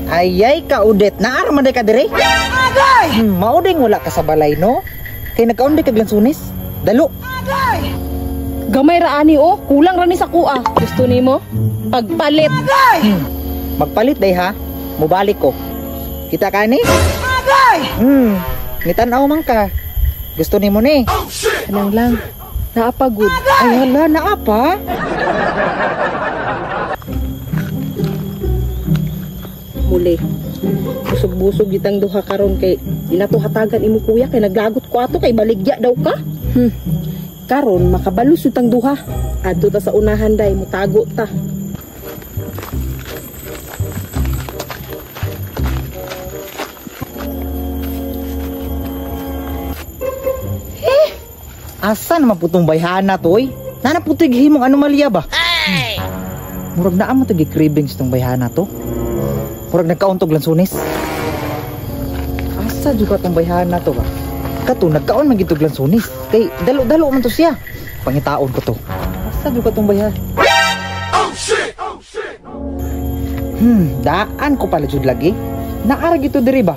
Ayay ka udet. Naaraman ka dire? Agay! Mauding wala ka sa balay, no? Kay nagkaunday ka glansunis. Dalo. Agay! Gamay raani o, kulang rani sa kuha. Gusto nimo? Pagpalit. Agay! Magpalit day ha. Mubalik ko. Kita ka ni? Agay! Nitanaw man ka. Gusto nimo ni? Kanang lang. Naapagod. Ay hala, naapa? Muli. Busog-busog gitang duha karon kay inato hatagan imo kuya kay naglagot ko ato kay baligya daw ka. Karon makabalus utang duha. Adto ta sa unahan day mutago ta. Asa naman putong bayhana to, oy? Nanaputig himong anomalya ba? Murag na amo tagi cravings tong bayhana to. Murag nagkauntog lansunis. Asa juga tong bayhana to ba? Kato nagkaon man gitog lansunis. Kay dalo-dalo man to siya. Pangitaon ko to. Asa juga tong bayhana? Oh shit! Oh shit! Daan ko pala jud lagi. Naara gito diri ba?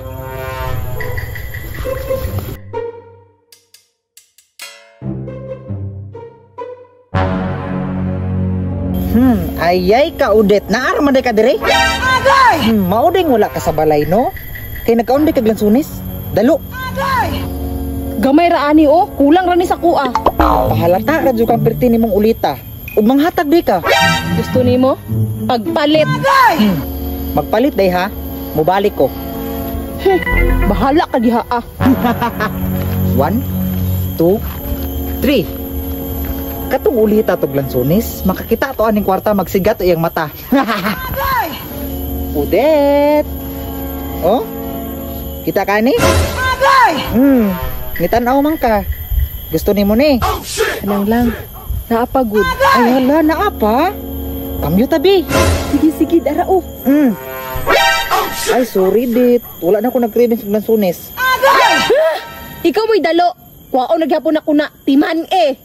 Ayay ka udet. Naaraman ka dire? Agay! Mauding wala ka sa balay, no? Kay nagkaunday ka glansunis. Dalo. Agay! Gamay raani o, kulang rani sa kuha. Pahalata ra jud kang perti nimong ulita. Ug manghatag di ka. Gusto nimo? Pagpalit. Agay! Magpalit day ha. Mubalik ko. Bahala ka diha ah. 1, 2, 3. Katong ulita to glansunis, makakita to aning kwarta magsigat iyang mata. Udet. Oh? Kita ka ni? Agay! Nitanaw man ka. Gusto nimo ni? Kanang lang. Naapagod. Ay hala, naapa? Kamyo tabi. Sige, dara o. Ay, sorry dit. Wala na ako nag-cravings sa glansunis. Agay! Ikaw mo'y dalo. Kuwao nagyapon ako na timan eh.